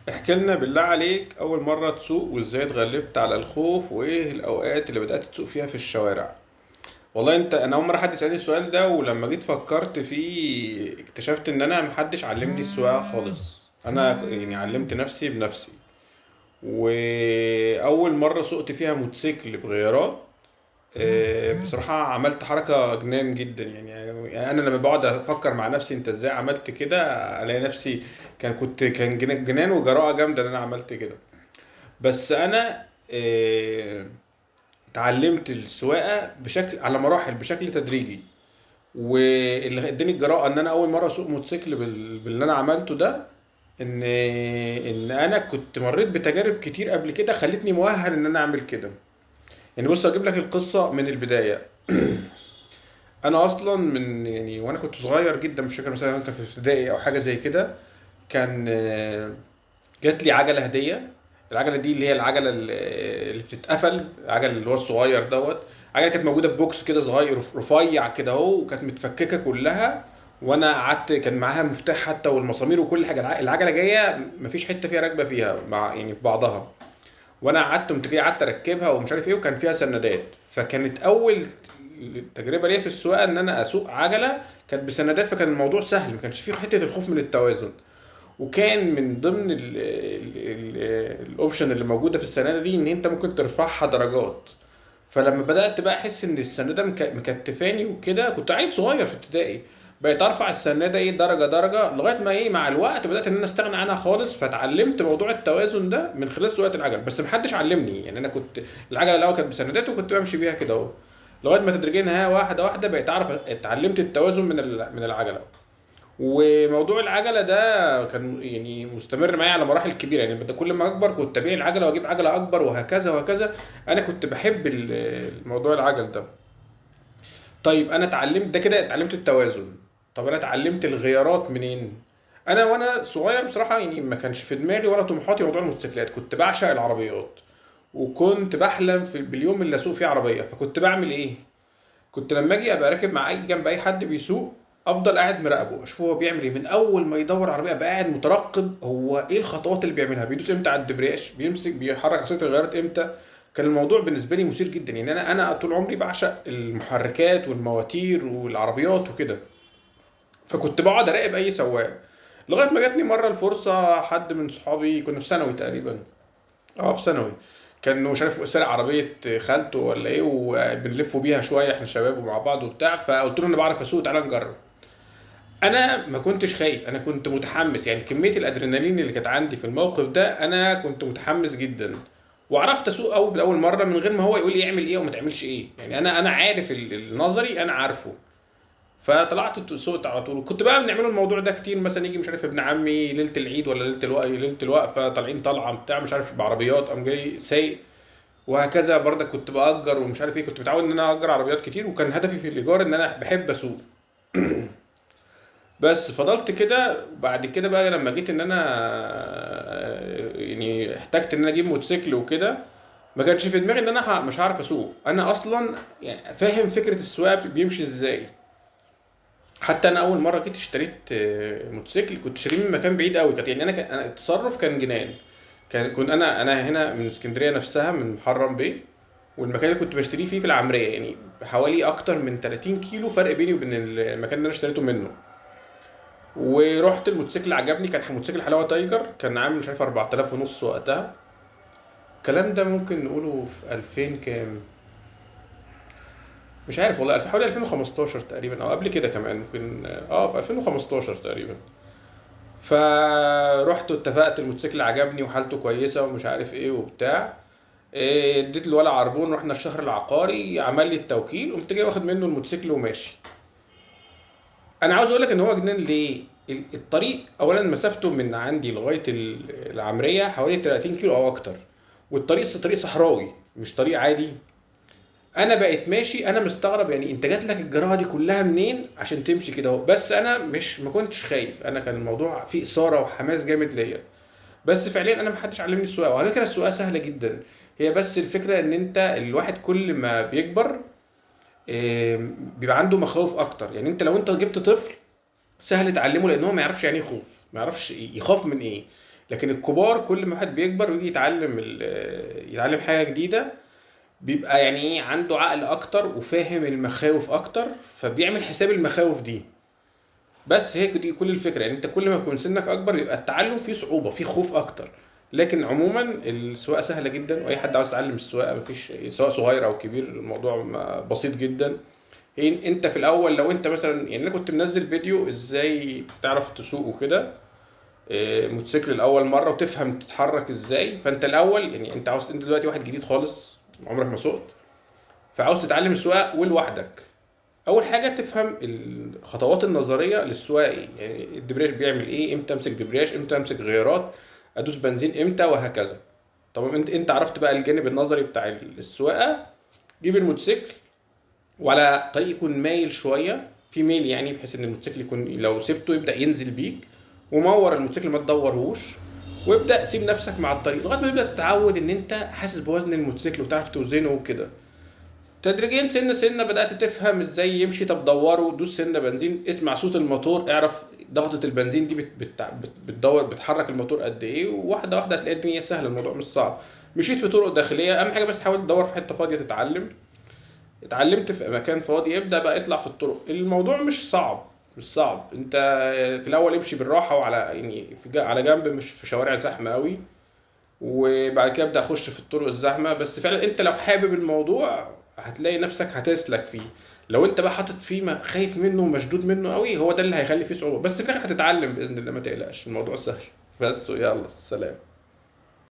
احكي لنا بالله عليك أول مرة تسوق وإزاي اتغلبت على الخوف وإيه الأوقات اللي بدأت تسوق فيها في الشوارع. والله أنا أول مرة حد يسألني السؤال ده، ولما جيت فكرت فيه اكتشفت إن أنا محدش علمني السواقة خالص. أنا يعني علمت نفسي بنفسي. وأول مرة سوقت فيها موتوسيكل بغيارات. بصراحة عملت حركة جنان جدا، يعني أنا لما بقعد أفكر مع نفسي أنت إزاي عملت كده، ألاقي نفسي كان جنان وجراءة جامدة إن أنا عملت كده. بس انا اتعلمت السواقه بشكل على مراحل بشكل تدريجي. واللي اداني الجراءه ان انا اول مره اسوق موتوسيكل باللي انا عملته ده، ان انا كنت مريت بتجارب كتير قبل كده خلتني مؤهل ان انا اعمل كده. يعني بص اجيب لك القصه من البدايه. انا اصلا وانا كنت صغير جدا، مش فاكر مثلا كان في ابتدائي او حاجه زي كده. كان جات لي عجله هديه. العجله دي اللي هي العجله اللي بتتقفل، العجل اللي هو الصغير دوت. عجله كانت موجوده في بوكس كده صغير رفيع كده اهو، وكانت متفككه كلها. وانا قعدت كان معاها مفتاح حتى والمسامير وكل حاجه، العجله جايه مفيش حته فيها راكبه فيها مع يعني في بعضها. وانا قمت جاي قعدت اركبها ومش عارف ايه، وكان فيها سندات. فكانت اول تجربه ليا في السواقه ان انا اسوق عجله كانت بسندات، فكان الموضوع سهل، ما كانش فيه حته الخوف من التوازن. وكان من ضمن الاوبشن اللي موجوده في السناده دي ان انت ممكن ترفعها درجات. فلما بدات بقى احس ان السناده مكتفاني وكده، كنت عيل صغير في ابتدائي. بقيت ارفع السناده ايه درجه درجه لغايه ما ايه مع الوقت بدات ان انا استغنى عنها خالص. فتعلمت موضوع التوازن ده من خلال سواقه العجل، بس محدش علمني. يعني انا كنت العجله الاول كانت بسندات وكنت بمشي بيها كده اهو، لغايه ما تدريجيا ها واحده واحده بقيت اعرف اتعلمت التوازن من العجله. وموضوع العجله ده كان يعني مستمر معايا على مراحل كبيره، يعني بدأ كل ما اكبر كنت ابيع العجله واجيب عجله اكبر وهكذا وهكذا. انا كنت بحب الموضوع العجل ده. طيب انا اتعلمت ده كده، اتعلمت التوازن. طب انا اتعلمت الغيارات منين؟ انا وانا صغير بصراحه يعني ما كانش في دماغي ولا طموحاتي موضوع الموتوسيكلات، كنت بعشق العربيات. وكنت بحلم باليوم اللي اسوق فيه عربيه. فكنت بعمل ايه؟ كنت لما اجي ابقى راكب مع جنب اي حد بيسوق، افضل قاعد مراقبه اشوفه هو بيعمل ايه. من اول ما يدور عربيه ابقى قاعد مترقب هو ايه الخطوات اللي بيعملها، بيدوس امتى على الدبرياج، بيحرك عصايه الغيارات امتى. كان الموضوع بالنسبه لي مثير جدا. يعني انا طول عمري بعشق المحركات والمواتير والعربيات وكده. فكنت بقعد اراقب اي سواق. لغايه ما جاتني مره الفرصه، حد من صحابي كنا في ثانوي تقريبا. اه في ثانوي. كان مش عارف سارق عربيه خالته ولا ايه، وبنلفوا بيها شويه احنا شباب ومع بعض وبتاع. فقلت له انا بعرف اسوق، تعالى نجرب. انا ما كنتش خايف، انا كنت متحمس. يعني كميه الادرينالين اللي كانت عندي في الموقف ده، انا كنت متحمس جدا. وعرفت اسوق باول مره من غير ما هو يقول لي اعمل ايه وما تعملش ايه. يعني انا عارف النظري انا عارفه. فطلعت سوقت على طول. كنت بقى بنعمله الموضوع ده كتير، مثلا يجي مش عارف ابن عمي ليله العيد ولا ليله الوقفه طالعين طالعه بتاع مش عارف بعربيات، قام جاي سايق. وهكذا برضك كنت باجر ومش عارف ايه. كنت متعود ان انا اجر عربيات كتير، وكان هدفي في الايجار ان انا بحب اسوق. بس فضلت كده. بعد كده بقى لما جيت ان انا يعني احتجت ان انا اجيب موتوسيكل وكده، ما كانش في دماغي ان انا مش هعرف اسوق. انا اصلا يعني فاهم فكره السواقه بيمشي ازاي. حتى انا اول مره جيت اشتريت موتوسيكل كنت شاريه من مكان بعيد قوي. كانت يعني انا التصرف كان جنان. كنت انا هنا من اسكندريه نفسها من محرم بيه. والمكان اللي كنت بشتريه فيه في العمريه، يعني حوالي اكتر من 30 كيلو فرق بيني وبين المكان اللي انا اشتريته منه. ورحت الموتوسيكل عجبني، كان موتوسيكل حلاوه تايجر، كان عامل مش عارف 4000 ونص وقتها. الكلام ده ممكن نقوله في 2000 كام، مش عارف والله. حوالي 2015 تقريبا او قبل كده كمان ممكن. في 2015 تقريبا. فرحت واتفقت، الموتوسيكل عجبني وحالته كويسه ومش عارف ايه وبتاع. اديت الولا عربون، رحنا الشهر العقاري عمل لي التوكيل، قمت جاي واخد منه الموتوسيكل وماشي. انا عاوز اقول لك ان هو جنان ليه. الطريق اولا مسافته من عندي لغايه العمريه حوالي 30 كيلو او اكتر. والطريق طريق صحراوي مش طريق عادي. انا بقيت ماشي انا مستغرب، يعني انت جات لك الجراحه دي كلها منين عشان تمشي كده اهو. بس انا مش ما كنتش خايف، انا كان الموضوع فيه اثاره وحماس جامد ليا. بس فعليا انا ما حدش علمني السواقه. وعلى فكره السواقه سهله جدا. هي بس الفكره ان انت الواحد كل ما بيكبر بيبقى عنده مخاوف اكتر. يعني انت لو جبت طفل سهل تعلمه، لان هو ما يعرفش يعني ايه خوف، ما يعرفش يخاف من ايه. لكن الكبار كل ما واحد بيكبر ويجي يتعلم يتعلم حاجة جديدة، بيبقى يعني ايه عنده عقل اكتر وفاهم المخاوف اكتر، فبيعمل حساب المخاوف دي. بس هي دي كل الفكره، يعني انت كل ما يكون سنك اكبر يبقى التعلم فيه صعوبه، فيه خوف اكتر. لكن عموما السواقه سهله جدا، واي حد عاوز يتعلم السواقه مفيش، سواء صغير او كبير الموضوع بسيط جدا. هي انت في الاول لو انت مثلا، يعني انا كنت منزل فيديو ازاي تعرف تسوق وكده، موتوسيكل الاول مره وتفهم تتحرك ازاي. فانت الاول يعني انت عاوز، انت دلوقتي واحد جديد خالص عمرك ما سوقت، فعاوز تتعلم السواقه ولوحدك. اول حاجه تفهم الخطوات النظريه للسواقه ايه، يعني الدبرياج بيعمل ايه، امتى امسك دبرياج، امتى امسك غيارات، ادوس بنزين امتى، وهكذا. طب انت عرفت بقى الجانب النظري بتاع السواقه، جيب الموتوسيكل وعلى طريق يكون مايل شويه، في ميل يعني، بحيث ان الموتوسيكل يكون لو سبته يبدا ينزل بيك، ومور الموتوسيكل ما تدورهوش، وابدا سيب نفسك مع الطريق لغايه ما تبدا تتعود ان انت حاسس بوزن الموتوسيكل وتعرف توزنه وكده. تدريجيا سنة سنة بدأت تفهم ازاي يمشي. طب دوره، دوس سنة بنزين، اسمع صوت الموتور، اعرف ضغطة البنزين دي بتدور بتحرك الموتور قد ايه، وواحدة واحدة هتلاقي الدنيا سهلة، الموضوع مش صعب. مشيت في طرق داخلية، اهم حاجة بس حاول تدور في حتة فاضية تتعلم. اتعلمت في مكان فاضي، ابدأ بقى اطلع في الطرق. الموضوع مش صعب، مش صعب. انت في الاول امشي بالراحة وعلى يعني على جنب، مش في شوارع زحمة قوي، وبعد كده ابدا اخش في الطرق الزحمه. بس فعلا انت لو حابب الموضوع هتلاقي نفسك هتسلك فيه. لو انت بقى حاطط فيه خايف منه ومشدود منه قوي، هو ده اللي هيخلي فيه صعوبه، بس في الاخر هتتعلم باذن الله، ما تقلقش، الموضوع سهل. بس ويلا السلام.